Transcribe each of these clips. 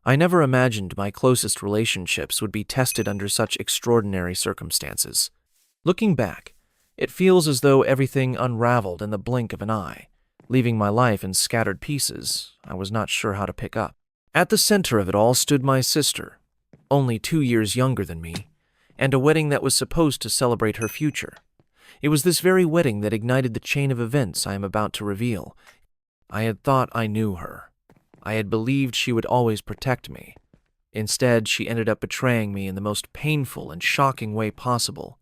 I never imagined my closest relationships would be tested under such extraordinary circumstances. Looking back, it feels as though everything unraveled in the blink of an eye, leaving my life in scattered pieces I was not sure how to pick up. At the center of it all stood my sister, only 2 years younger than me, and a wedding that was supposed to celebrate her future. It was this very wedding that ignited the chain of events I am about to reveal. I had thought I knew her. I had believed she would always protect me. Instead, she ended up betraying me in the most painful and shocking way possible,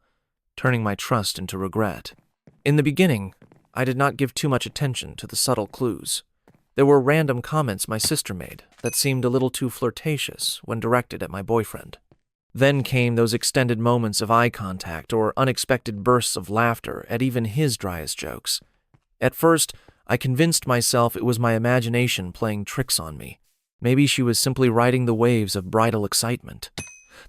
turning my trust into regret. In the beginning, I did not give too much attention to the subtle clues. There were random comments my sister made that seemed a little too flirtatious when directed at my boyfriend. Then came those extended moments of eye contact or unexpected bursts of laughter at even his driest jokes. At first, I convinced myself it was my imagination playing tricks on me. Maybe she was simply riding the waves of bridal excitement.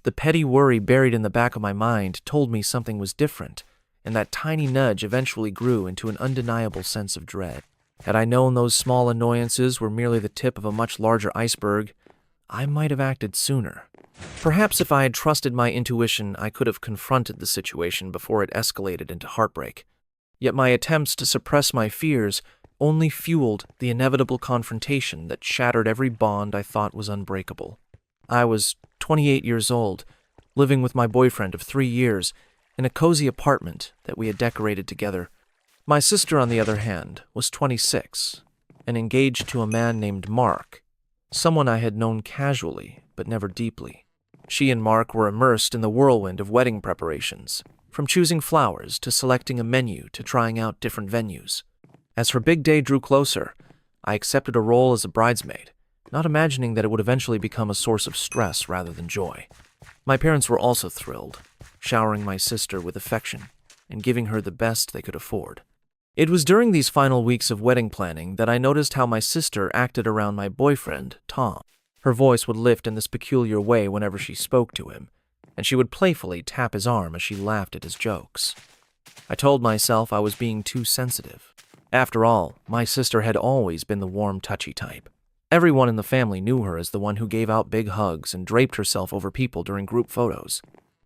The petty worry buried in the back of my mind told me something was different, and that tiny nudge eventually grew into an undeniable sense of dread. Had I known those small annoyances were merely the tip of a much larger iceberg, I might have acted sooner. Perhaps if I had trusted my intuition, I could have confronted the situation before it escalated into heartbreak. Yet my attempts to suppress my fears only fueled the inevitable confrontation that shattered every bond I thought was unbreakable. I was 28 years old, living with my boyfriend of 3 years in a cozy apartment that we had decorated together. My sister, on the other hand, was 26 and engaged to a man named Mark, someone I had known casually but never deeply. She and Mark were immersed in the whirlwind of wedding preparations, from choosing flowers to selecting a menu to trying out different venues. As her big day drew closer, I accepted a role as a bridesmaid, not imagining that it would eventually become a source of stress rather than joy. My parents were also thrilled, showering my sister with affection and giving her the best they could afford. It was during these final weeks of wedding planning that I noticed how my sister acted around my boyfriend, Tom. Her voice would lift in this peculiar way whenever she spoke to him, and she would playfully tap his arm as she laughed at his jokes. I told myself I was being too sensitive. After all, my sister had always been the warm, touchy type. Everyone in the family knew her as the one who gave out big hugs and draped herself over people during group photos.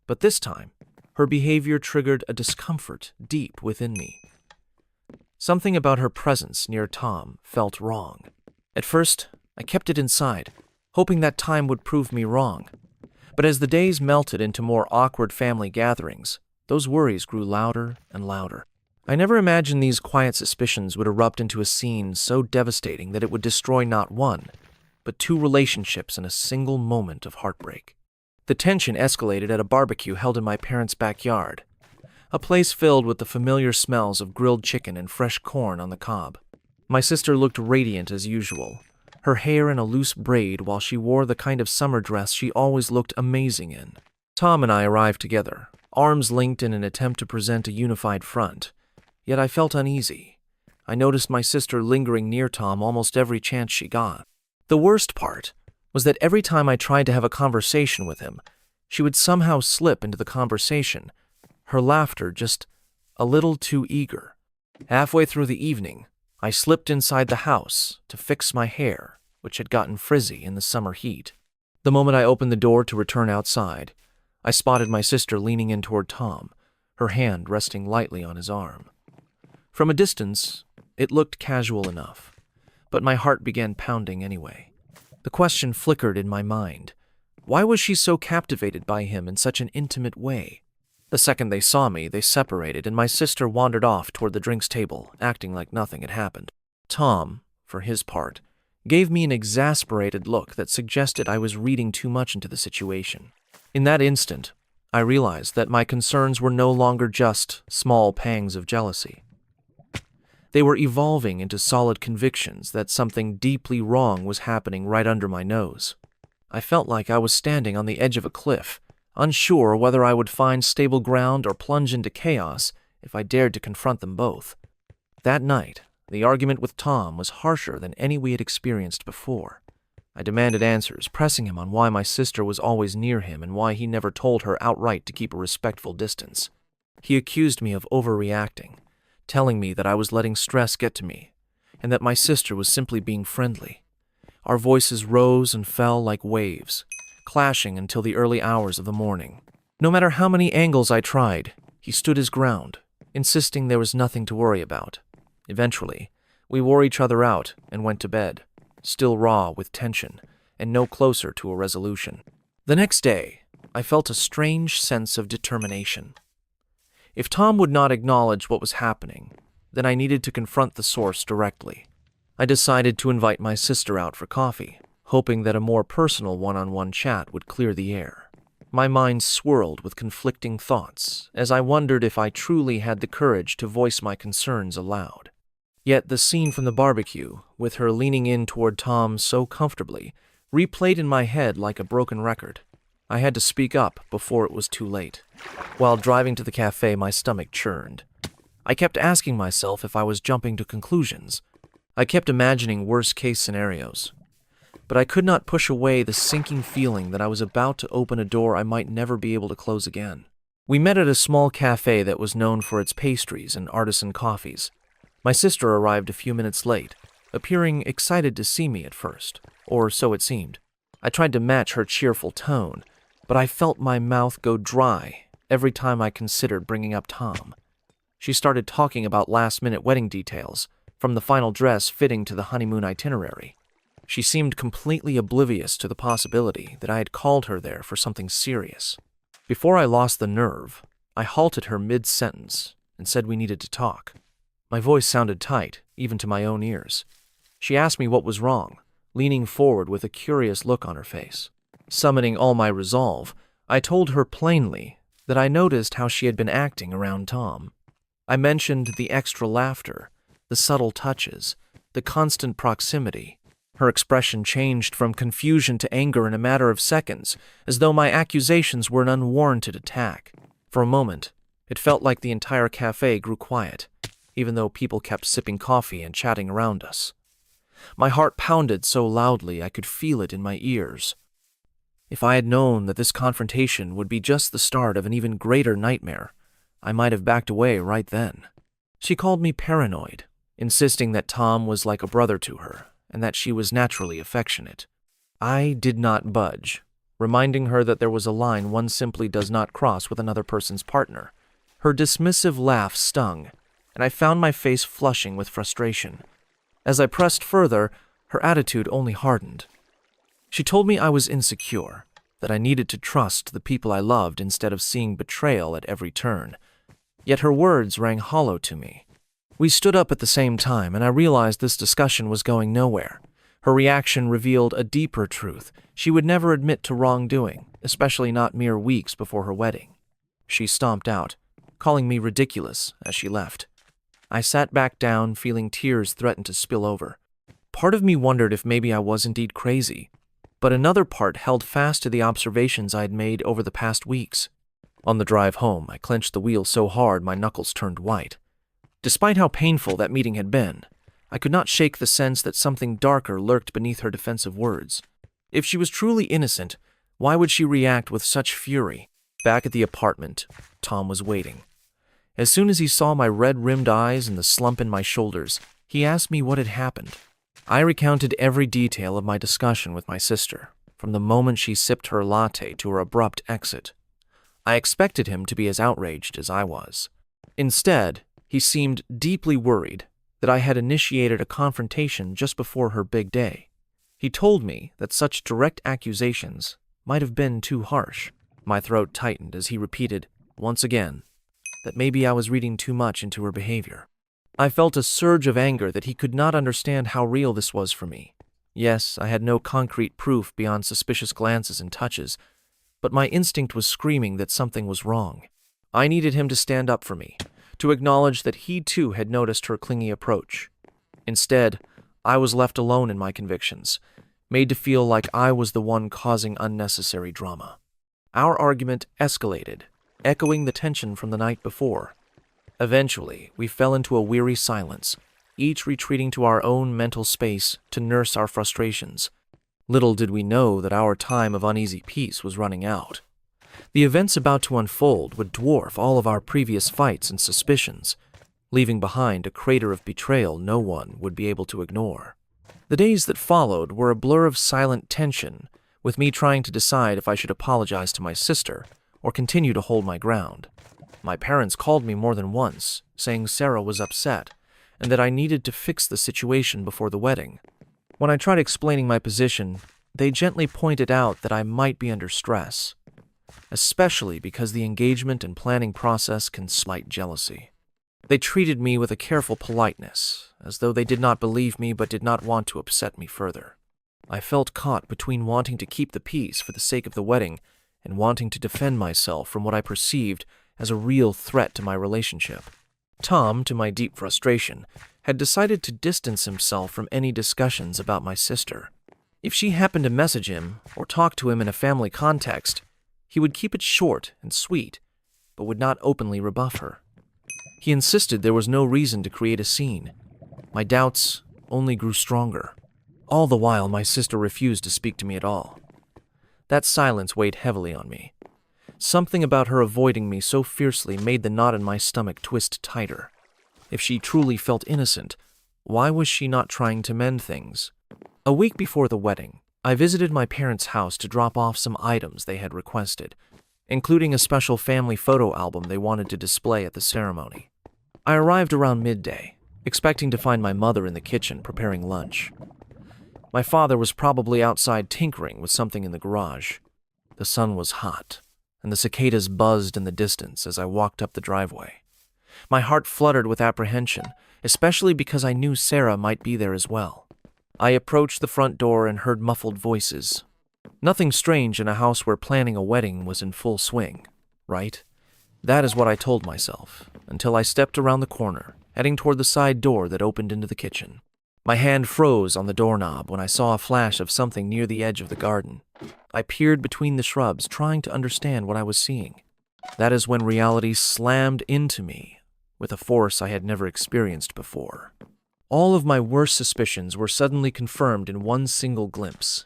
But this time, her behavior triggered a discomfort deep within me. Something about her presence near Tom felt wrong. At first, I kept it inside, hoping that time would prove me wrong. But as the days melted into more awkward family gatherings, those worries grew louder and louder. I never imagined these quiet suspicions would erupt into a scene so devastating that it would destroy not one, but 2 relationships in a single moment of heartbreak. The tension escalated at a barbecue held in my parents' backyard, a place filled with the familiar smells of grilled chicken and fresh corn on the cob. My sister looked radiant as usual, her hair in a loose braid while she wore the kind of summer dress she always looked amazing in. Tom and I arrived together, arms linked in an attempt to present a unified front. Yet I felt uneasy. I noticed my sister lingering near Tom almost every chance she got. The worst part was that every time I tried to have a conversation with him, she would somehow slip into the conversation, her laughter just a little too eager. Halfway through the evening, I slipped inside the house to fix my hair, which had gotten frizzy in the summer heat. The moment I opened the door to return outside, I spotted my sister leaning in toward Tom, her hand resting lightly on his arm. From a distance, it looked casual enough, but my heart began pounding anyway. The question flickered in my mind. Why was she so captivated by him in such an intimate way? The second they saw me, they separated, and my sister wandered off toward the drinks table, acting like nothing had happened. Tom, for his part, gave me an exasperated look that suggested I was reading too much into the situation. In that instant, I realized that my concerns were no longer just small pangs of jealousy. They were evolving into solid convictions that something deeply wrong was happening right under my nose. I felt like I was standing on the edge of a cliff, unsure whether I would find stable ground or plunge into chaos if I dared to confront them both. That night, the argument with Tom was harsher than any we had experienced before. I demanded answers, pressing him on why my sister was always near him and why he never told her outright to keep a respectful distance. He accused me of overreacting, telling me that I was letting stress get to me, and that my sister was simply being friendly. Our voices rose and fell like waves, clashing until the early hours of the morning. No matter how many angles I tried, he stood his ground, insisting there was nothing to worry about. Eventually, we wore each other out and went to bed, still raw with tension and no closer to a resolution. The next day, I felt a strange sense of determination. If Tom would not acknowledge what was happening, then I needed to confront the source directly. I decided to invite my sister out for coffee, hoping that a more personal one-on-one chat would clear the air. My mind swirled with conflicting thoughts as I wondered if I truly had the courage to voice my concerns aloud. Yet the scene from the barbecue, with her leaning in toward Tom so comfortably, replayed in my head like a broken record. I had to speak up before it was too late. While driving to the cafe, my stomach churned. I kept asking myself if I was jumping to conclusions. I kept imagining worst-case scenarios. But I could not push away the sinking feeling that I was about to open a door I might never be able to close again. We met at a small cafe that was known for its pastries and artisan coffees. My sister arrived a few minutes late, appearing excited to see me at first, or so it seemed. I tried to match her cheerful tone, but I felt my mouth go dry every time I considered bringing up Tom. She started talking about last-minute wedding details, from the final dress fitting to the honeymoon itinerary. She seemed completely oblivious to the possibility that I had called her there for something serious. Before I lost the nerve, I halted her mid-sentence and said we needed to talk. My voice sounded tight, even to my own ears. She asked me what was wrong, leaning forward with a curious look on her face. Summoning all my resolve, I told her plainly that I noticed how she had been acting around Tom. I mentioned the extra laughter, the subtle touches, the constant proximity. Her expression changed from confusion to anger in a matter of seconds, as though my accusations were an unwarranted attack. For a moment, it felt like the entire cafe grew quiet, even though people kept sipping coffee and chatting around us. My heart pounded so loudly I could feel it in my ears. If I had known that this confrontation would be just the start of an even greater nightmare, I might have backed away right then. She called me paranoid, insisting that Tom was like a brother to her, and that she was naturally affectionate. I did not budge, reminding her that there was a line one simply does not cross with another person's partner. Her dismissive laugh stung, and I found my face flushing with frustration. As I pressed further, her attitude only hardened. She told me I was insecure, that I needed to trust the people I loved instead of seeing betrayal at every turn. Yet her words rang hollow to me. We stood up at the same time, and I realized this discussion was going nowhere. Her reaction revealed a deeper truth. She would never admit to wrongdoing, especially not mere weeks before her wedding. She stomped out, calling me ridiculous as she left. I sat back down, feeling tears threaten to spill over. Part of me wondered if maybe I was indeed crazy, but another part held fast to the observations I had made over the past weeks. On the drive home, I clenched the wheel so hard my knuckles turned white. Despite how painful that meeting had been, I could not shake the sense that something darker lurked beneath her defensive words. If she was truly innocent, why would she react with such fury? Back at the apartment, Tom was waiting. As soon as he saw my red-rimmed eyes and the slump in my shoulders, he asked me what had happened. I recounted every detail of my discussion with my sister, from the moment she sipped her latte to her abrupt exit. I expected him to be as outraged as I was. Instead, he seemed deeply worried that I had initiated a confrontation just before her big day. He told me that such direct accusations might have been too harsh. My throat tightened as he repeated, once again, that maybe I was reading too much into her behavior. I felt a surge of anger that he could not understand how real this was for me. Yes, I had no concrete proof beyond suspicious glances and touches, but my instinct was screaming that something was wrong. I needed him to stand up for me, to acknowledge that he too had noticed her clingy approach. Instead, I was left alone in my convictions, made to feel like I was the one causing unnecessary drama. Our argument escalated, echoing the tension from the night before. Eventually, we fell into a weary silence, each retreating to our own mental space to nurse our frustrations. Little did we know that our time of uneasy peace was running out. The events about to unfold would dwarf all of our previous fights and suspicions, leaving behind a crater of betrayal no one would be able to ignore. The days that followed were a blur of silent tension, with me trying to decide if I should apologize to my sister or continue to hold my ground. My parents called me more than once, saying Sarah was upset and that I needed to fix the situation before the wedding. When I tried explaining my position, they gently pointed out that I might be under stress, especially because the engagement and planning process can slight jealousy. They treated me with a careful politeness, as though they did not believe me but did not want to upset me further. I felt caught between wanting to keep the peace for the sake of the wedding and wanting to defend myself from what I perceived as a real threat to my relationship. Tom, to my deep frustration, had decided to distance himself from any discussions about my sister. If she happened to message him or talk to him in a family context, he would keep it short and sweet, but would not openly rebuff her. He insisted there was no reason to create a scene. My doubts only grew stronger. All the while, my sister refused to speak to me at all. That silence weighed heavily on me. Something about her avoiding me so fiercely made the knot in my stomach twist tighter. If she truly felt innocent, why was she not trying to mend things? A week before the wedding, I visited my parents' house to drop off some items they had requested, including a special family photo album they wanted to display at the ceremony. I arrived around midday, expecting to find my mother in the kitchen preparing lunch. My father was probably outside tinkering with something in the garage. The sun was hot, and the cicadas buzzed in the distance as I walked up the driveway. My heart fluttered with apprehension, especially because I knew Sarah might be there as well. I approached the front door and heard muffled voices. Nothing strange in a house where planning a wedding was in full swing, right? That is what I told myself, until I stepped around the corner, heading toward the side door that opened into the kitchen. My hand froze on the doorknob when I saw a flash of something near the edge of the garden. I peered between the shrubs, trying to understand what I was seeing. That is when reality slammed into me with a force I had never experienced before. All of my worst suspicions were suddenly confirmed in one single glimpse.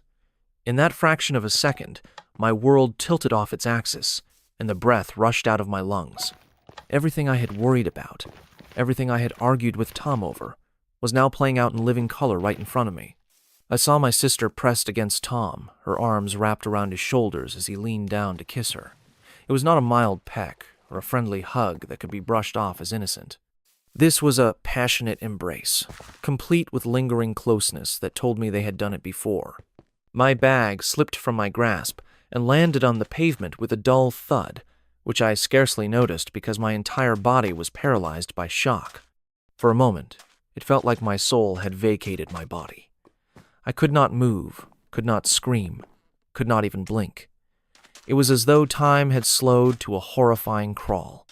In that fraction of a second, my world tilted off its axis, and the breath rushed out of my lungs. Everything I had worried about, everything I had argued with Tom over, was now playing out in living color right in front of me. I saw my sister pressed against Tom, her arms wrapped around his shoulders as he leaned down to kiss her. It was not a mild peck or a friendly hug that could be brushed off as innocent. This was a passionate embrace, complete with lingering closeness that told me they had done it before. My bag slipped from my grasp and landed on the pavement with a dull thud, which I scarcely noticed because my entire body was paralyzed by shock. For a moment, it felt like my soul had vacated my body. I could not move, could not scream, could not even blink. It was as though time had slowed to a horrifying crawl.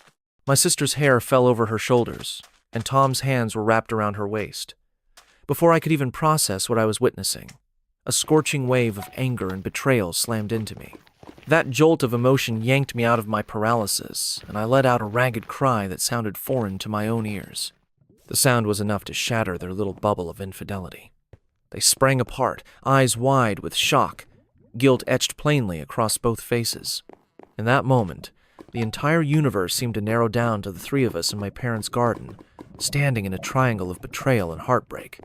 My sister's hair fell over her shoulders, and Tom's hands were wrapped around her waist. Before I could even process what I was witnessing, a scorching wave of anger and betrayal slammed into me. That jolt of emotion yanked me out of my paralysis, and I let out a ragged cry that sounded foreign to my own ears. The sound was enough to shatter their little bubble of infidelity. They sprang apart, eyes wide with shock, guilt etched plainly across both faces. In that moment, the entire universe seemed to narrow down to the three of us in my parents' garden, standing in a triangle of betrayal and heartbreak.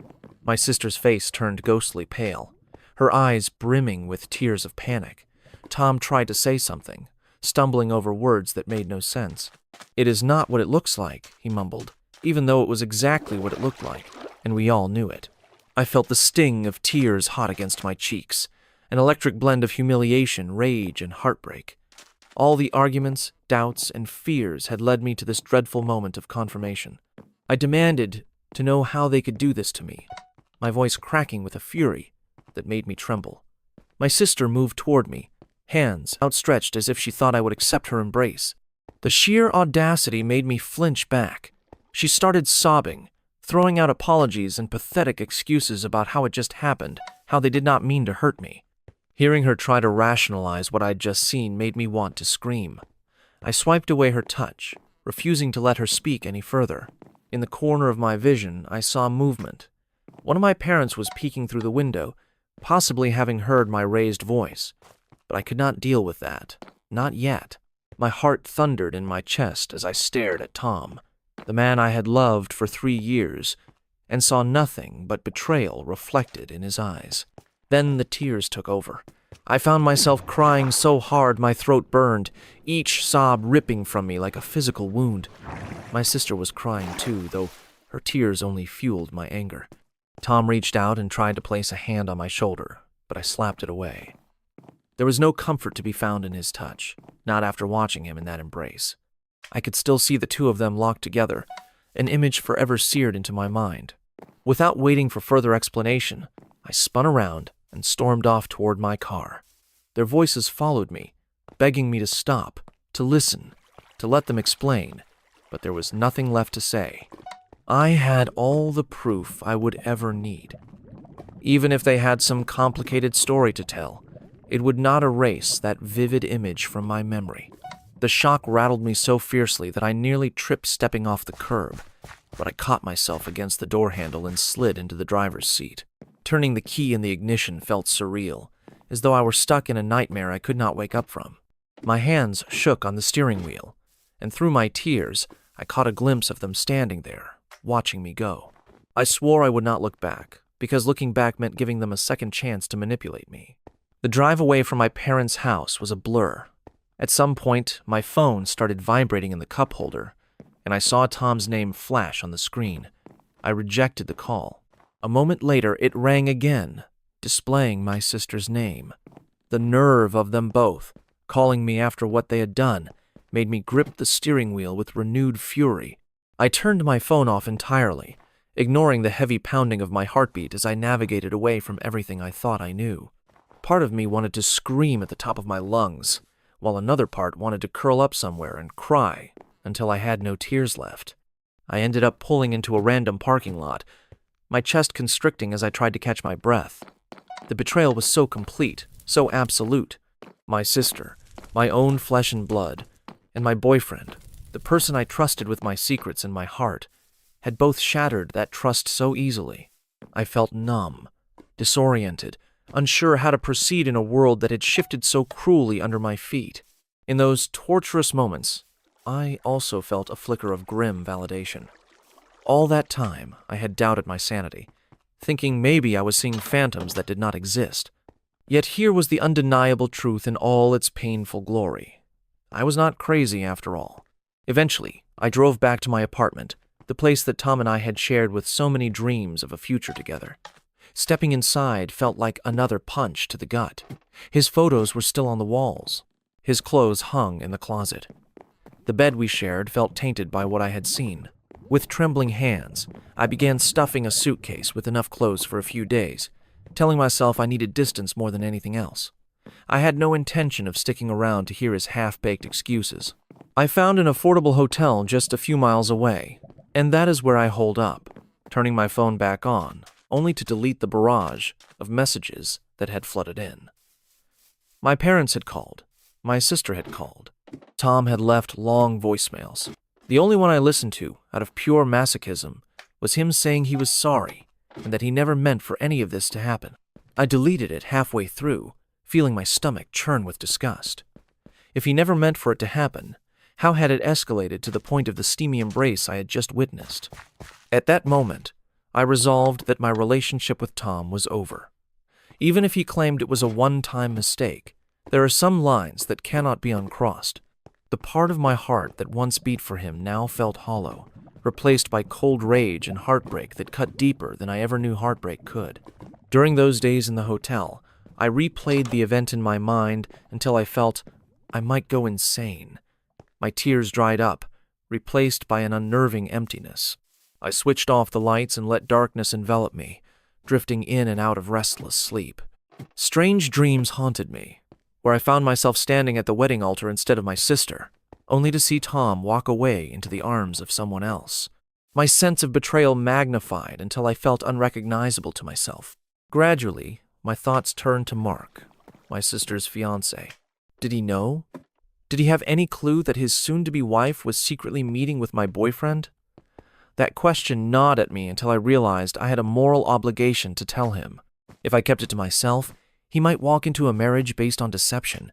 My sister's face turned ghostly pale, her eyes brimming with tears of panic. Tom tried to say something, stumbling over words that made no sense. "It is not what it looks like," he mumbled, even though it was exactly what it looked like, and we all knew it. I felt the sting of tears hot against my cheeks, an electric blend of humiliation, rage, and heartbreak. All the arguments, doubts, and fears had led me to this dreadful moment of confirmation. I demanded to know how they could do this to me, my voice cracking with a fury that made me tremble. My sister moved toward me, hands outstretched as if she thought I would accept her embrace. The sheer audacity made me flinch back. She started sobbing, throwing out apologies and pathetic excuses about how it just happened, how they did not mean to hurt me. Hearing her try to rationalize what I'd just seen made me want to scream. I swiped away her touch, refusing to let her speak any further. In the corner of my vision, I saw movement. One of my parents was peeking through the window, possibly having heard my raised voice. But I could not deal with that. Not yet. My heart thundered in my chest as I stared at Tom, the man I had loved for 3 years, and saw nothing but betrayal reflected in his eyes. Then the tears took over. I found myself crying so hard my throat burned, each sob ripping from me like a physical wound. My sister was crying too, though her tears only fueled my anger. Tom reached out and tried to place a hand on my shoulder, but I slapped it away. There was no comfort to be found in his touch, not after watching him in that embrace. I could still see the two of them locked together, an image forever seared into my mind. Without waiting for further explanation, I spun around and stormed off toward my car. Their voices followed me, begging me to stop, to listen, to let them explain, but there was nothing left to say. I had all the proof I would ever need. Even if they had some complicated story to tell, it would not erase that vivid image from my memory. The shock rattled me so fiercely that I nearly tripped stepping off the curb, but I caught myself against the door handle and slid into the driver's seat. Turning the key in the ignition felt surreal, as though I were stuck in a nightmare I could not wake up from. My hands shook on the steering wheel, and through my tears, I caught a glimpse of them standing there, watching me go. I swore I would not look back, because looking back meant giving them a second chance to manipulate me. The drive away from my parents' house was a blur. At some point, my phone started vibrating in the cup holder, and I saw Tom's name flash on the screen. I rejected the call. A moment later, it rang again, displaying my sister's name. The nerve of them both, calling me after what they had done, made me grip the steering wheel with renewed fury. I turned my phone off entirely, ignoring the heavy pounding of my heartbeat as I navigated away from everything I thought I knew. Part of me wanted to scream at the top of my lungs, while another part wanted to curl up somewhere and cry until I had no tears left. I ended up pulling into a random parking lot, my chest constricting as I tried to catch my breath. The betrayal was so complete, so absolute. My sister, my own flesh and blood, and my boyfriend, the person I trusted with my secrets and my heart, had both shattered that trust so easily. I felt numb, disoriented, unsure how to proceed in a world that had shifted so cruelly under my feet. In those torturous moments, I also felt a flicker of grim validation. All that time, I had doubted my sanity, thinking maybe I was seeing phantoms that did not exist. Yet here was the undeniable truth in all its painful glory. I was not crazy after all. Eventually, I drove back to my apartment, the place that Tom and I had shared with so many dreams of a future together. Stepping inside felt like another punch to the gut. His photos were still on the walls. His clothes hung in the closet. The bed we shared felt tainted by what I had seen. With trembling hands, I began stuffing a suitcase with enough clothes for a few days, telling myself I needed distance more than anything else. I had no intention of sticking around to hear his half-baked excuses. I found an affordable hotel just a few miles away, and that is where I holed up, turning my phone back on, only to delete the barrage of messages that had flooded in. My parents had called. My sister had called. Tom had left long voicemails. The only one I listened to, out of pure masochism, was him saying he was sorry and that he never meant for any of this to happen. I deleted it halfway through, feeling my stomach churn with disgust. If he never meant for it to happen, how had it escalated to the point of the steamy embrace I had just witnessed? At that moment, I resolved that my relationship with Tom was over. Even if he claimed it was a one-time mistake, there are some lines that cannot be uncrossed. The part of my heart that once beat for him now felt hollow, replaced by cold rage and heartbreak that cut deeper than I ever knew heartbreak could. During those days in the hotel, I replayed the event in my mind until I felt I might go insane. My tears dried up, replaced by an unnerving emptiness. I switched off the lights and let darkness envelop me, drifting in and out of restless sleep. Strange dreams haunted me, where I found myself standing at the wedding altar instead of my sister, only to see Tom walk away into the arms of someone else. My sense of betrayal magnified until I felt unrecognizable to myself. Gradually, my thoughts turned to Mark, my sister's fiancé. Did he know? Did he have any clue that his soon-to-be wife was secretly meeting with my boyfriend? That question gnawed at me until I realized I had a moral obligation to tell him. If I kept it to myself, he might walk into a marriage based on deception.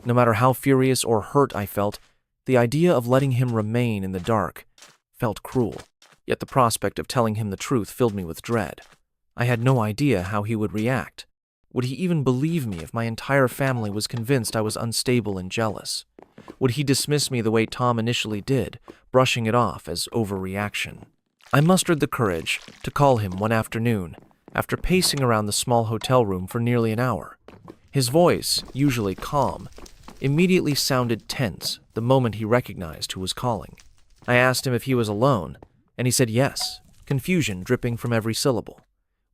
No matter how furious or hurt I felt, the idea of letting him remain in the dark felt cruel. yet the prospect of telling him the truth filled me with dread. I had no idea how he would react. Would he even believe me if my entire family was convinced I was unstable and jealous? Would he dismiss me the way Tom initially did, brushing it off as overreaction? I mustered the courage to call him one afternoon, after pacing around the small hotel room for nearly an hour. His voice, usually calm, immediately sounded tense the moment he recognized who was calling. I asked him if he was alone, and he said yes, confusion dripping from every syllable.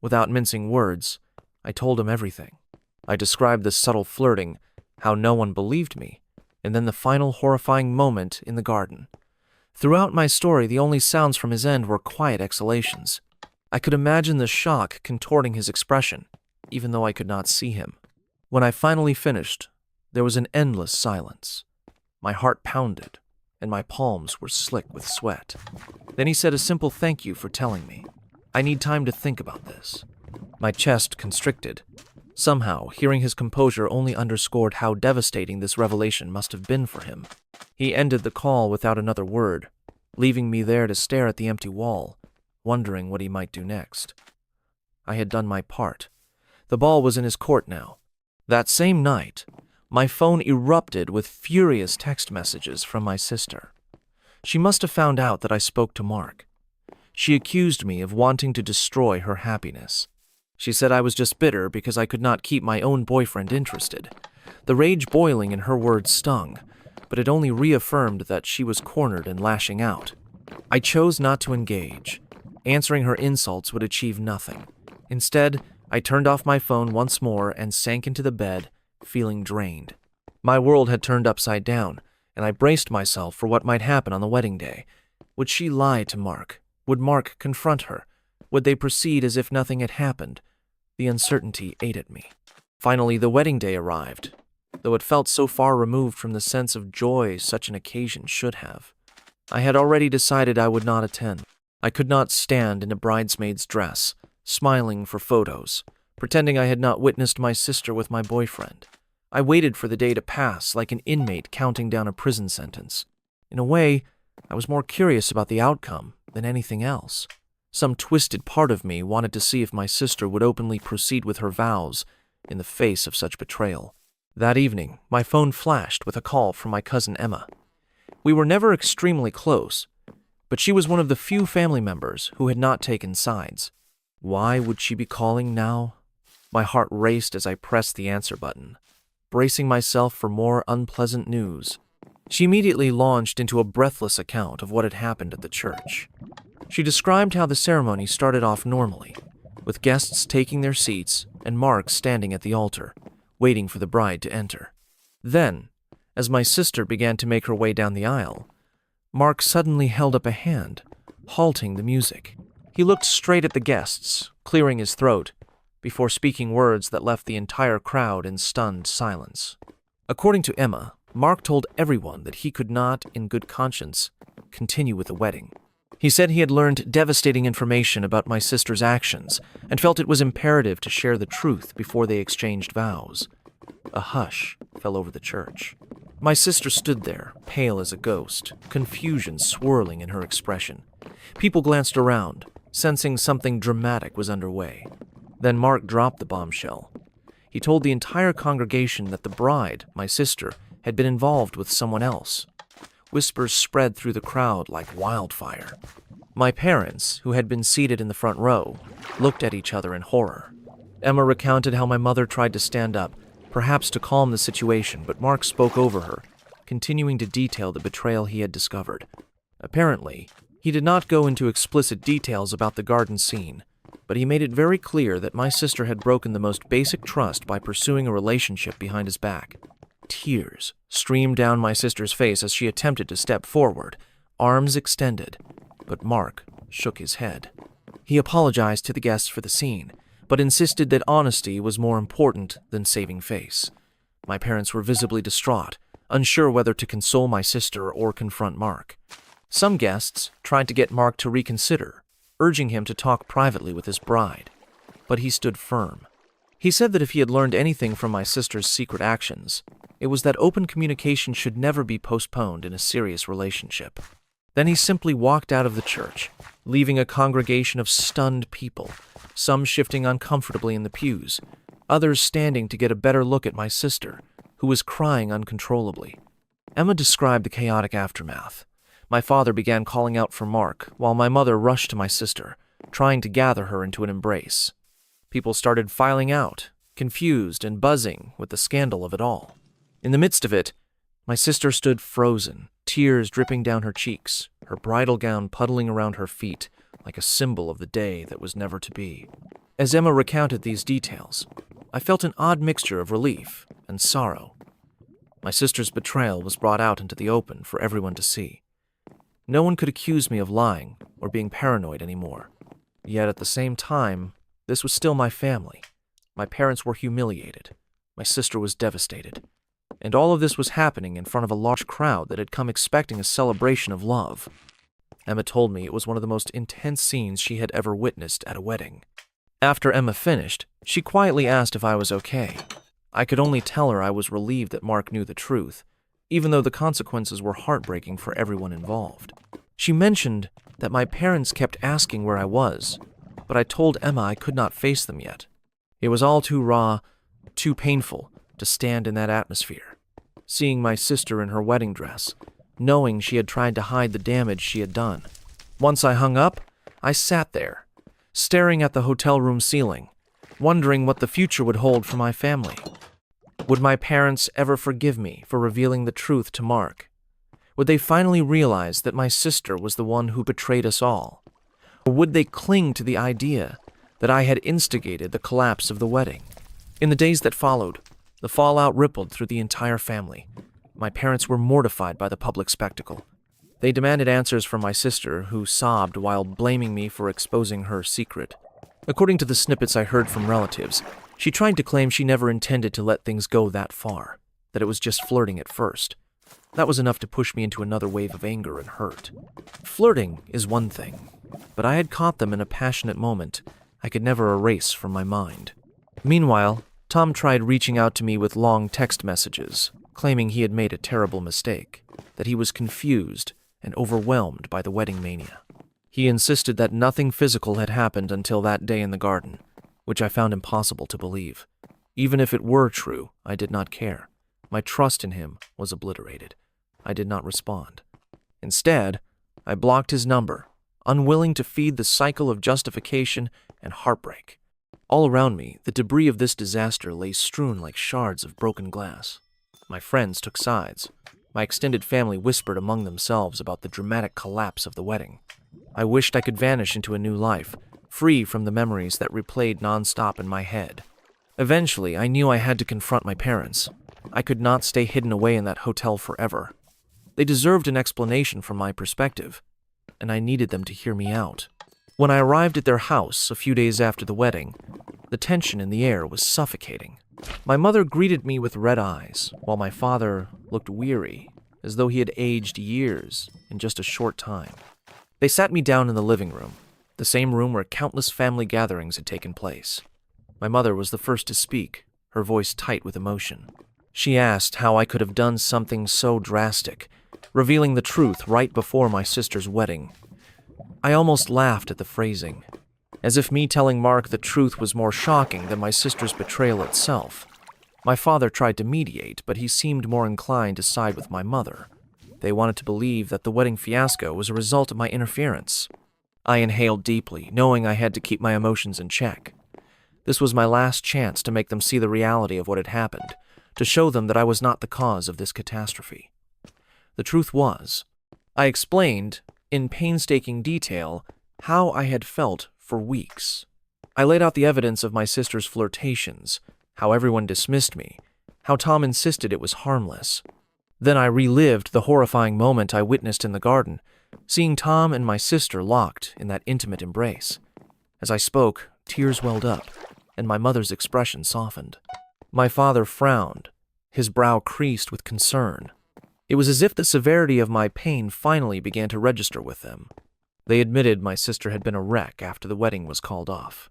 Without mincing words, I told him everything. I described the subtle flirting, how no one believed me, and then the final horrifying moment in the garden. Throughout my story, the only sounds from his end were quiet exhalations. I could imagine the shock contorting his expression, even though I could not see him. When I finally finished, there was an endless silence. My heart pounded, and my palms were slick with sweat. Then he said a simple thank you for telling me. I need time to think about this. My chest constricted. Somehow, hearing his composure only underscored how devastating this revelation must have been for him. He ended the call without another word, leaving me there to stare at the empty wall, wondering what he might do next. I had done my part. The ball was in his court now. That same night, my phone erupted with furious text messages from my sister. She must have found out that I spoke to Mark. She accused me of wanting to destroy her happiness. She said I was just bitter because I could not keep my own boyfriend interested. The rage boiling in her words stung, but it only reaffirmed that she was cornered and lashing out. I chose not to engage. Answering her insults would achieve nothing. Instead, I turned off my phone once more and sank into the bed, feeling drained. My world had turned upside down, and I braced myself for what might happen on the wedding day. Would she lie to Mark? Would Mark confront her? Would they proceed as if nothing had happened? The uncertainty ate at me. Finally, the wedding day arrived, though it felt so far removed from the sense of joy such an occasion should have. I had already decided I would not attend. I could not stand in a bridesmaid's dress, smiling for photos, pretending I had not witnessed my sister with my boyfriend. I waited for the day to pass like an inmate counting down a prison sentence. In a way, I was more curious about the outcome than anything else. Some twisted part of me wanted to see if my sister would openly proceed with her vows in the face of such betrayal. That evening, my phone flashed with a call from my cousin Emma. We were never extremely close, but she was one of the few family members who had not taken sides. Why would she be calling now? My heart raced as I pressed the answer button, bracing myself for more unpleasant news. She immediately launched into a breathless account of what had happened at the church. She described how the ceremony started off normally, with guests taking their seats and Mark standing at the altar, waiting for the bride to enter. Then, as my sister began to make her way down the aisle, Mark suddenly held up a hand, halting the music. He looked straight at the guests, clearing his throat, before speaking words that left the entire crowd in stunned silence. According to Emma, Mark told everyone that he could not, in good conscience, continue with the wedding. He said he had learned devastating information about my sister's actions and felt it was imperative to share the truth before they exchanged vows. A hush fell over the church. My sister stood there, pale as a ghost, confusion swirling in her expression. People glanced around, sensing something dramatic was underway. Then Mark dropped the bombshell. He told the entire congregation that the bride, my sister, had been involved with someone else. Whispers spread through the crowd like wildfire. My parents, who had been seated in the front row, looked at each other in horror. Emma recounted how my mother tried to stand up, perhaps to calm the situation, but Mark spoke over her, continuing to detail the betrayal he had discovered. Apparently, he did not go into explicit details about the garden scene, but he made it very clear that my sister had broken the most basic trust by pursuing a relationship behind his back. Tears streamed down my sister's face as she attempted to step forward, arms extended, but Mark shook his head. He apologized to the guests for the scene, but insisted that honesty was more important than saving face. My parents were visibly distraught, unsure whether to console my sister or confront Mark. Some guests tried to get Mark to reconsider, urging him to talk privately with his bride, but he stood firm. He said that if he had learned anything from my sister's secret actions, it was that open communication should never be postponed in a serious relationship. Then he simply walked out of the church, leaving a congregation of stunned people, some shifting uncomfortably in the pews, others standing to get a better look at my sister, who was crying uncontrollably. Emma described the chaotic aftermath. My father began calling out for Mark, while my mother rushed to my sister, trying to gather her into an embrace. People started filing out, confused and buzzing with the scandal of it all. In the midst of it, my sister stood frozen, tears dripping down her cheeks, her bridal gown puddling around her feet like a symbol of the day that was never to be. As Emma recounted these details, I felt an odd mixture of relief and sorrow. My sister's betrayal was brought out into the open for everyone to see. No one could accuse me of lying or being paranoid anymore. Yet at the same time, this was still my family. My parents were humiliated. My sister was devastated. And all of this was happening in front of a large crowd that had come expecting a celebration of love. Emma told me it was one of the most intense scenes she had ever witnessed at a wedding. After Emma finished, she quietly asked if I was okay. I could only tell her I was relieved that Mark knew the truth, even though the consequences were heartbreaking for everyone involved. She mentioned that my parents kept asking where I was, but I told Emma I could not face them yet. It was all too raw, too painful to stand in that atmosphere. Seeing my sister in her wedding dress, knowing she had tried to hide the damage she had done. Once I hung up, I sat there, staring at the hotel room ceiling, wondering what the future would hold for my family. Would my parents ever forgive me for revealing the truth to Mark? Would they finally realize that my sister was the one who betrayed us all? Or would they cling to the idea that I had instigated the collapse of the wedding? In the days that followed, the fallout rippled through the entire family. My parents were mortified by the public spectacle. They demanded answers from my sister, who sobbed while blaming me for exposing her secret. According to the snippets I heard from relatives, she tried to claim she never intended to let things go that far, that it was just flirting at first. That was enough to push me into another wave of anger and hurt. Flirting is one thing, but I had caught them in a passionate moment I could never erase from my mind. Meanwhile, Tom tried reaching out to me with long text messages, claiming he had made a terrible mistake, that he was confused and overwhelmed by the wedding mania. He insisted that nothing physical had happened until that day in the garden, which I found impossible to believe. Even if it were true, I did not care. My trust in him was obliterated. I did not respond. Instead, I blocked his number, unwilling to feed the cycle of justification and heartbreak. All around me, the debris of this disaster lay strewn like shards of broken glass. My friends took sides. My extended family whispered among themselves about the dramatic collapse of the wedding. I wished I could vanish into a new life, free from the memories that replayed nonstop in my head. Eventually, I knew I had to confront my parents. I could not stay hidden away in that hotel forever. They deserved an explanation from my perspective, and I needed them to hear me out. When I arrived at their house a few days after the wedding, the tension in the air was suffocating. My mother greeted me with red eyes, while my father looked weary, as though he had aged years in just a short time. They sat me down in the living room, the same room where countless family gatherings had taken place. My mother was the first to speak, her voice tight with emotion. She asked how I could have done something so drastic, revealing the truth right before my sister's wedding. I almost laughed at the phrasing, as if me telling Mark the truth was more shocking than my sister's betrayal itself. My father tried to mediate, but he seemed more inclined to side with my mother. They wanted to believe that the wedding fiasco was a result of my interference. I inhaled deeply, knowing I had to keep my emotions in check. This was my last chance to make them see the reality of what had happened, to show them that I was not the cause of this catastrophe. The truth was, I explained, in painstaking detail, how I had felt for weeks. I laid out the evidence of my sister's flirtations, how everyone dismissed me, how Tom insisted it was harmless. Then I relived the horrifying moment I witnessed in the garden, seeing Tom and my sister locked in that intimate embrace. As I spoke, tears welled up, and my mother's expression softened. My father frowned, his brow creased with concern. It was as if the severity of my pain finally began to register with them. They admitted my sister had been a wreck after the wedding was called off.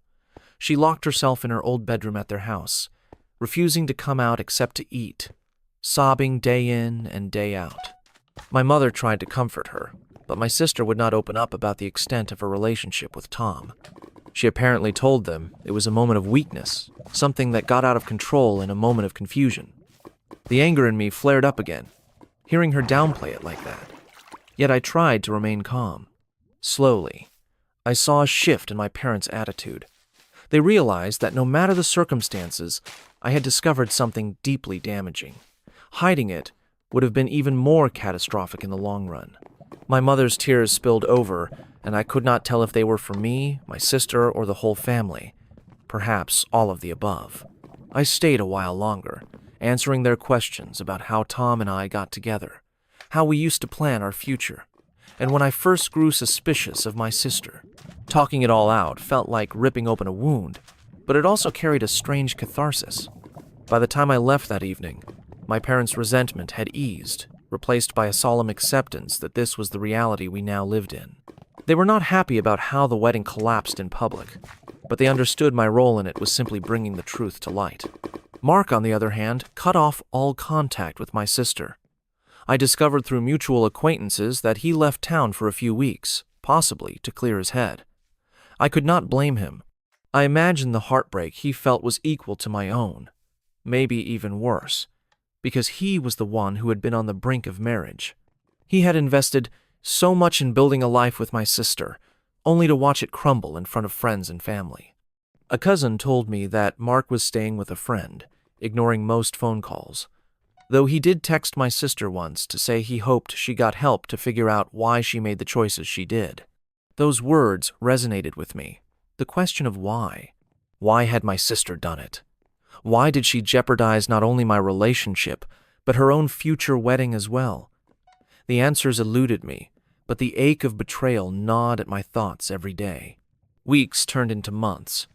She locked herself in her old bedroom at their house, refusing to come out except to eat, sobbing day in and day out. My mother tried to comfort her, but my sister would not open up about the extent of her relationship with Tom. She apparently told them it was a moment of weakness, something that got out of control in a moment of confusion. The anger in me flared up again, hearing her downplay it like that. Yet I tried to remain calm. Slowly, I saw a shift in my parents' attitude. They realized that no matter the circumstances, I had discovered something deeply damaging. Hiding it would have been even more catastrophic in the long run. My mother's tears spilled over, and I could not tell if they were for me, my sister, or the whole family. Perhaps all of the above. I stayed a while longer, answering their questions about how Tom and I got together, how we used to plan our future, and when I first grew suspicious of my sister. Talking it all out felt like ripping open a wound, but it also carried a strange catharsis. By the time I left that evening, my parents' resentment had eased, replaced by a solemn acceptance that this was the reality we now lived in. They were not happy about how the wedding collapsed in public, but they understood my role in it was simply bringing the truth to light. Mark, on the other hand, cut off all contact with my sister. I discovered through mutual acquaintances that he left town for a few weeks, possibly to clear his head. I could not blame him. I imagined the heartbreak he felt was equal to my own, maybe even worse, because he was the one who had been on the brink of marriage. He had invested so much in building a life with my sister, only to watch it crumble in front of friends and family. A cousin told me that Mark was staying with a friend, ignoring most phone calls, though he did text my sister once to say he hoped she got help to figure out why she made the choices she did. Those words resonated with me. The question of why. Why had my sister done it? Why did she jeopardize not only my relationship, but her own future wedding as well? The answers eluded me, but the ache of betrayal gnawed at my thoughts every day. Weeks turned into months.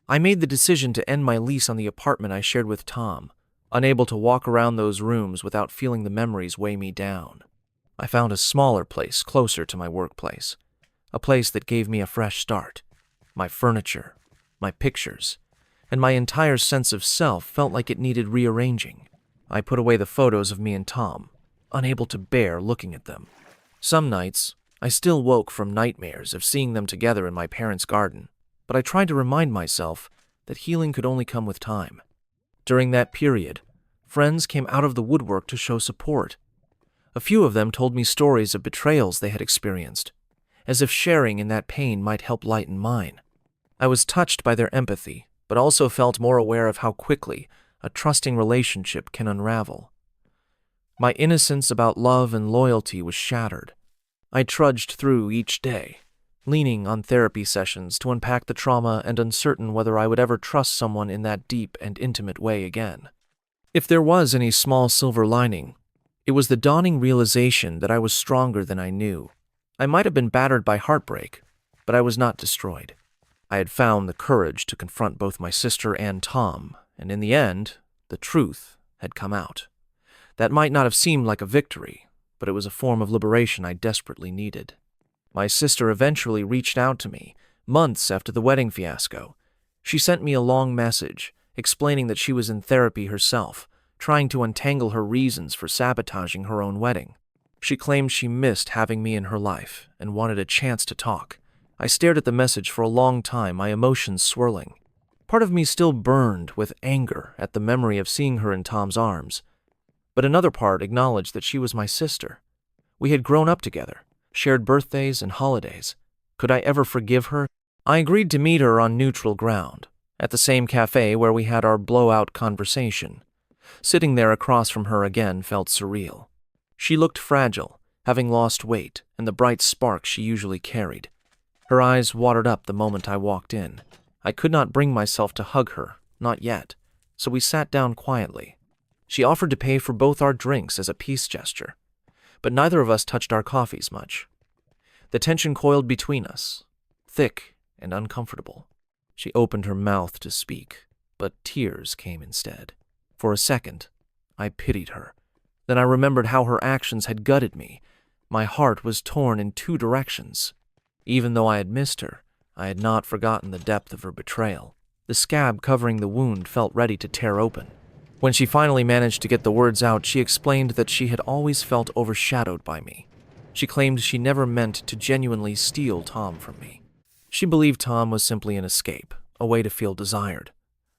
I made the decision to end my lease on the apartment I shared with Tom, unable to walk around those rooms without feeling the memories weigh me down. I found a smaller place closer to my workplace, a place that gave me a fresh start. My furniture, my pictures, and my entire sense of self felt like it needed rearranging. I put away the photos of me and Tom, unable to bear looking at them. Some nights, I still woke from nightmares of seeing them together in my parents' garden, but I tried to remind myself that healing could only come with time. During that period, friends came out of the woodwork to show support. A few of them told me stories of betrayals they had experienced, as if sharing in that pain might help lighten mine. I was touched by their empathy, but also felt more aware of how quickly a trusting relationship can unravel. My innocence about love and loyalty was shattered. I trudged through each day, leaning on therapy sessions to unpack the trauma and uncertain whether I would ever trust someone in that deep and intimate way again. If there was any small silver lining, it was the dawning realization that I was stronger than I knew. I might have been battered by heartbreak, but I was not destroyed. I had found the courage to confront both my sister and Tom, and in the end, the truth had come out. That might not have seemed like a victory, but it was a form of liberation I desperately needed. My sister eventually reached out to me, months after the wedding fiasco. She sent me a long message, explaining that she was in therapy herself, trying to untangle her reasons for sabotaging her own wedding. She claimed she missed having me in her life and wanted a chance to talk. I stared at the message for a long time, my emotions swirling. Part of me still burned with anger at the memory of seeing her in Tom's arms, but another part acknowledged that she was my sister. We had grown up together, shared birthdays and holidays. Could I ever forgive her? I agreed to meet her on neutral ground, at the same cafe where we had our blowout conversation. Sitting there across from her again felt surreal. She looked fragile, having lost weight and the bright spark she usually carried. Her eyes watered up the moment I walked in. I could not bring myself to hug her, not yet, so we sat down quietly. She offered to pay for both our drinks as a peace gesture, but neither of us touched our coffees much. The tension coiled between us, thick and uncomfortable. She opened her mouth to speak, but tears came instead. For a second, I pitied her. Then I remembered how her actions had gutted me. My heart was torn in two directions. Even though I had missed her, I had not forgotten the depth of her betrayal. The scab covering the wound felt ready to tear open. When she finally managed to get the words out, she explained that she had always felt overshadowed by me. She claimed she never meant to genuinely steal Tom from me. She believed Tom was simply an escape, a way to feel desired.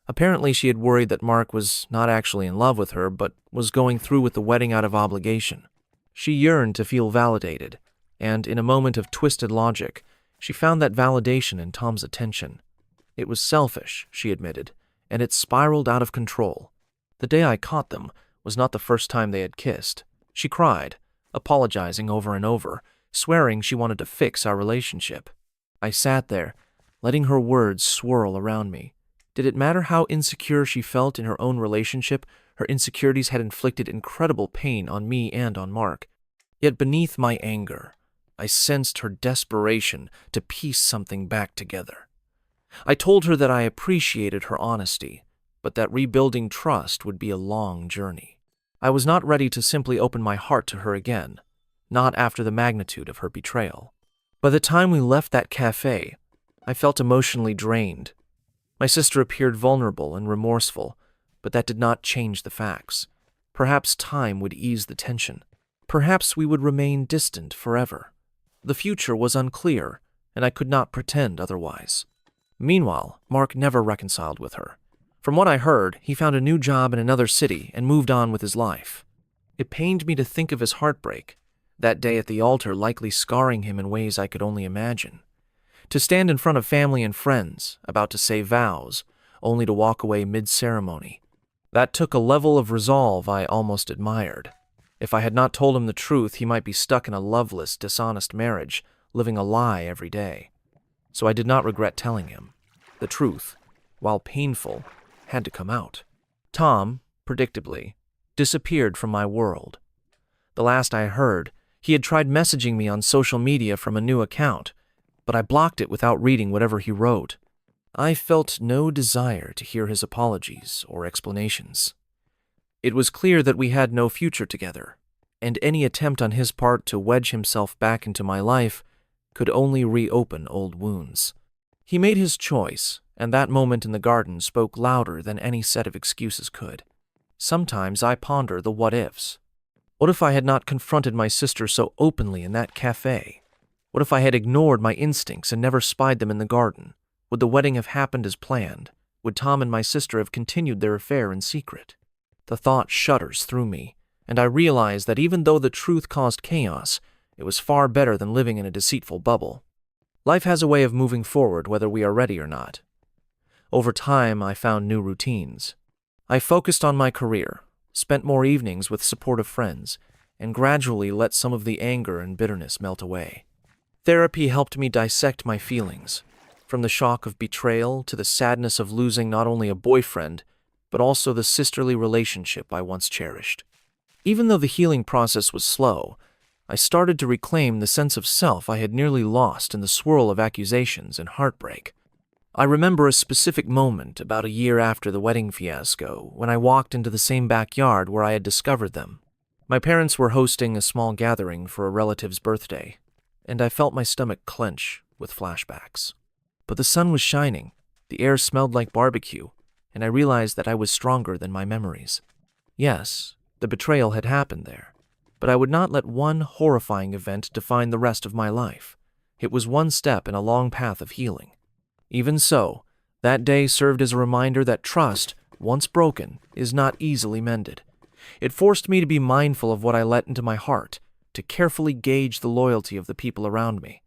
Apparently, she had worried that Mark was not actually in love with her, but was going through with the wedding out of obligation. She yearned to feel validated, and in a moment of twisted logic, she found that validation in Tom's attention. It was selfish, she admitted, and it spiraled out of control. The day I caught them was not the first time they had kissed. She cried, apologizing over and over, swearing she wanted to fix our relationship. I sat there, letting her words swirl around me. Did it matter how insecure she felt in her own relationship? Her insecurities had inflicted incredible pain on me and on Mark. Yet beneath my anger, I sensed her desperation to piece something back together. I told her that I appreciated her honesty, but that rebuilding trust would be a long journey. I was not ready to simply open my heart to her again, not after the magnitude of her betrayal. By the time we left that cafe, I felt emotionally drained. My sister appeared vulnerable and remorseful, but that did not change the facts. Perhaps time would ease the tension. Perhaps we would remain distant forever. The future was unclear, and I could not pretend otherwise. Meanwhile, Mark never reconciled with her. From what I heard, he found a new job in another city and moved on with his life. It pained me to think of his heartbreak, that day at the altar likely scarring him in ways I could only imagine. To stand in front of family and friends, about to say vows, only to walk away mid-ceremony. That took a level of resolve I almost admired. If I had not told him the truth, he might be stuck in a loveless, dishonest marriage, living a lie every day. So I did not regret telling him. The truth, while painful, had to come out. Tom, predictably, disappeared from my world. The last I heard, he had tried messaging me on social media from a new account, but I blocked it without reading whatever he wrote. I felt no desire to hear his apologies or explanations. It was clear that we had no future together, and any attempt on his part to wedge himself back into my life could only reopen old wounds. He made his choice, and that moment in the garden spoke louder than any set of excuses could. Sometimes I ponder the what-ifs. What if I had not confronted my sister so openly in that cafe? What if I had ignored my instincts and never spied them in the garden? Would the wedding have happened as planned? Would Tom and my sister have continued their affair in secret? The thought shudders through me, and I realize that even though the truth caused chaos, it was far better than living in a deceitful bubble. Life has a way of moving forward whether we are ready or not. Over time, I found new routines. I focused on my career, spent more evenings with supportive friends, and gradually let some of the anger and bitterness melt away. Therapy helped me dissect my feelings, from the shock of betrayal to the sadness of losing not only a boyfriend, but also the sisterly relationship I once cherished. Even though the healing process was slow, I started to reclaim the sense of self I had nearly lost in the swirl of accusations and heartbreak. I remember a specific moment about a year after the wedding fiasco when I walked into the same backyard where I had discovered them. My parents were hosting a small gathering for a relative's birthday, and I felt my stomach clench with flashbacks. But the sun was shining, the air smelled like barbecue, and I realized that I was stronger than my memories. Yes, the betrayal had happened there, but I would not let one horrifying event define the rest of my life. It was one step in a long path of healing. Even so, that day served as a reminder that trust, once broken, is not easily mended. It forced me to be mindful of what I let into my heart, to carefully gauge the loyalty of the people around me.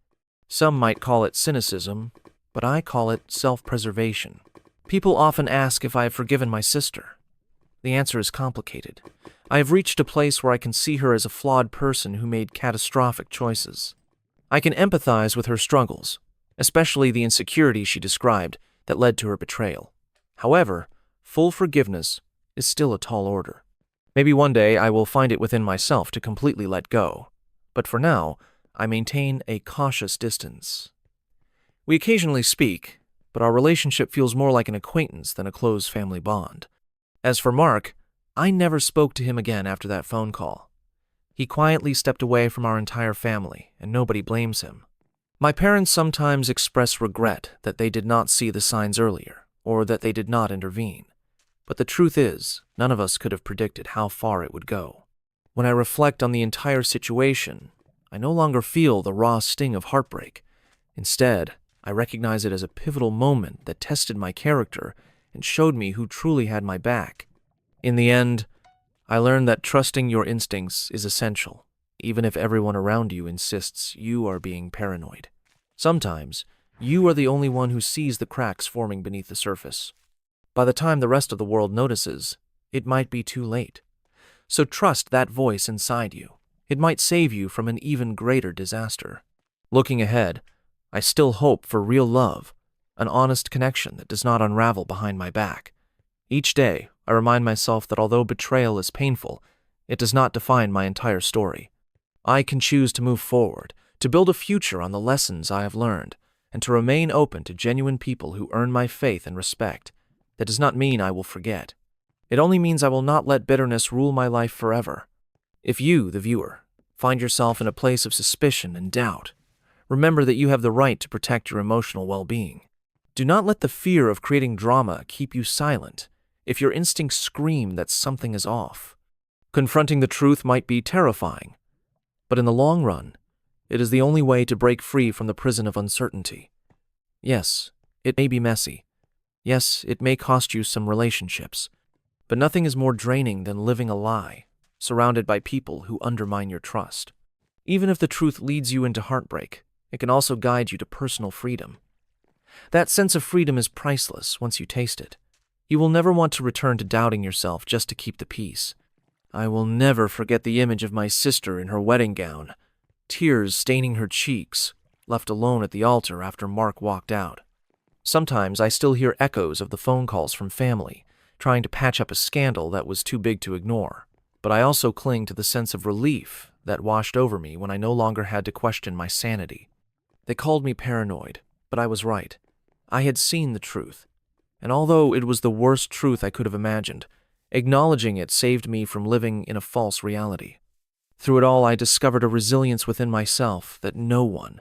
Some might call it cynicism, but I call it self-preservation. People often ask if I have forgiven my sister. The answer is complicated. I have reached a place where I can see her as a flawed person who made catastrophic choices. I can empathize with her struggles, especially the insecurity she described that led to her betrayal. However, full forgiveness is still a tall order. Maybe one day I will find it within myself to completely let go, but for now, I maintain a cautious distance. We occasionally speak, but our relationship feels more like an acquaintance than a close family bond. As for Mark, I never spoke to him again after that phone call. He quietly stepped away from our entire family, and nobody blames him. My parents sometimes express regret that they did not see the signs earlier, or that they did not intervene. But the truth is, none of us could have predicted how far it would go. When I reflect on the entire situation, I no longer feel the raw sting of heartbreak. Instead, I recognize it as a pivotal moment that tested my character and showed me who truly had my back. In the end, I learned that trusting your instincts is essential, even if everyone around you insists you are being paranoid. Sometimes, you are the only one who sees the cracks forming beneath the surface. By the time the rest of the world notices, it might be too late. So trust that voice inside you. It might save you from an even greater disaster. Looking ahead, I still hope for real love, an honest connection that does not unravel behind my back. Each day, I remind myself that although betrayal is painful, it does not define my entire story. I can choose to move forward, to build a future on the lessons I have learned, and to remain open to genuine people who earn my faith and respect. That does not mean I will forget. It only means I will not let bitterness rule my life forever. If you, the viewer, find yourself in a place of suspicion and doubt, remember that you have the right to protect your emotional well-being. Do not let the fear of creating drama keep you silent if your instincts scream that something is off. Confronting the truth might be terrifying, but in the long run, it is the only way to break free from the prison of uncertainty. Yes, it may be messy. Yes, it may cost you some relationships, but nothing is more draining than living a lie, surrounded by people who undermine your trust. Even if the truth leads you into heartbreak, it can also guide you to personal freedom. That sense of freedom is priceless once you taste it. You will never want to return to doubting yourself just to keep the peace. I will never forget the image of my sister in her wedding gown, tears staining her cheeks, left alone at the altar after Mark walked out. Sometimes I still hear echoes of the phone calls from family, trying to patch up a scandal that was too big to ignore. But I also cling to the sense of relief that washed over me when I no longer had to question my sanity. They called me paranoid, but I was right. I had seen the truth. And although it was the worst truth I could have imagined, acknowledging it saved me from living in a false reality. Through it all, I discovered a resilience within myself that no one,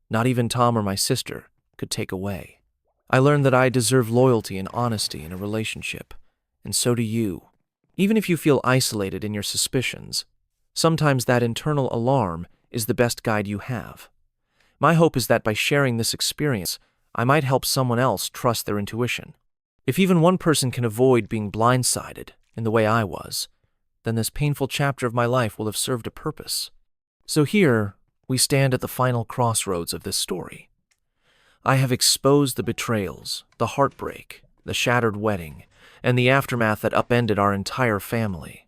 not even Tom or my sister, could take away. I learned that I deserve loyalty and honesty in a relationship, and so do you. Even if you feel isolated in your suspicions, sometimes that internal alarm is the best guide you have. My hope is that by sharing this experience, I might help someone else trust their intuition. If even one person can avoid being blindsided in the way I was, then this painful chapter of my life will have served a purpose. So here, we stand at the final crossroads of this story. I have exposed the betrayals, the heartbreak, the shattered wedding, and the aftermath that upended our entire family.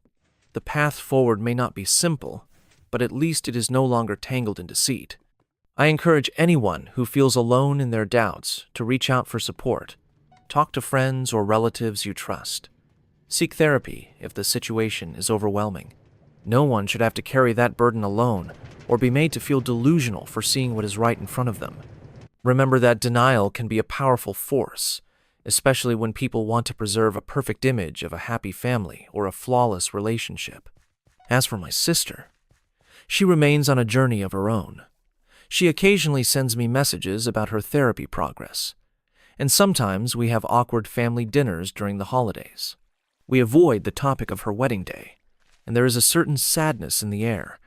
The path forward may not be simple, but at least it is no longer tangled in deceit. I encourage anyone who feels alone in their doubts to reach out for support. Talk to friends or relatives you trust. Seek therapy if the situation is overwhelming. No one should have to carry that burden alone or be made to feel delusional for seeing what is right in front of them. Remember that denial can be a powerful force, especially when people want to preserve a perfect image of a happy family or a flawless relationship. As for my sister, she remains on a journey of her own. She occasionally sends me messages about her therapy progress, and sometimes we have awkward family dinners during the holidays. We avoid the topic of her wedding day, and there is a certain sadness in the air,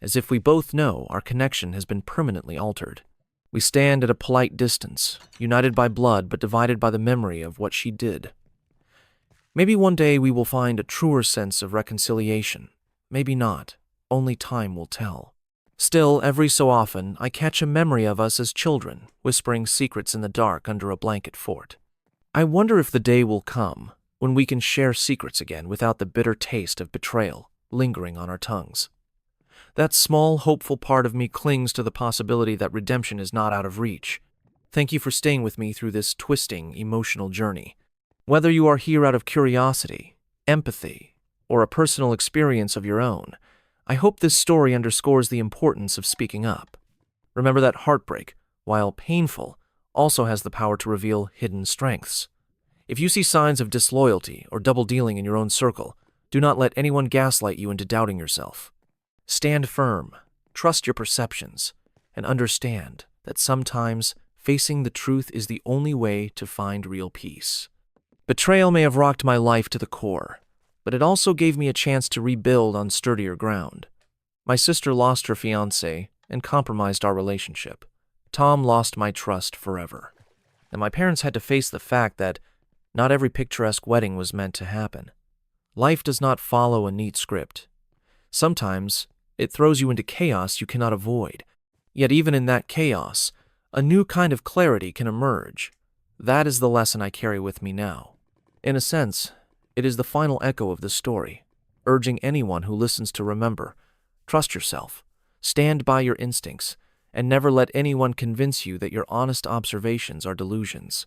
as if we both know our connection has been permanently altered. We stand at a polite distance, united by blood but divided by the memory of what she did. Maybe one day we will find a truer sense of reconciliation. Maybe not. Only time will tell. Still, every so often, I catch a memory of us as children, whispering secrets in the dark under a blanket fort. I wonder if the day will come when we can share secrets again without the bitter taste of betrayal lingering on our tongues. That small, hopeful part of me clings to the possibility that redemption is not out of reach. Thank you for staying with me through this twisting, emotional journey. Whether you are here out of curiosity, empathy, or a personal experience of your own, I hope this story underscores the importance of speaking up. Remember that heartbreak, while painful, also has the power to reveal hidden strengths. If you see signs of disloyalty or double-dealing in your own circle, do not let anyone gaslight you into doubting yourself. Stand firm, trust your perceptions, and understand that sometimes facing the truth is the only way to find real peace. Betrayal may have rocked my life to the core, but it also gave me a chance to rebuild on sturdier ground. My sister lost her fiancé, and compromised our relationship. Tom lost my trust forever, and my parents had to face the fact that not every picturesque wedding was meant to happen. Life does not follow a neat script. Sometimes it throws you into chaos you cannot avoid. Yet even in that chaos, a new kind of clarity can emerge. That is the lesson I carry with me now. In a sense, it is the final echo of the story, urging anyone who listens to remember, trust yourself, stand by your instincts, and never let anyone convince you that your honest observations are delusions.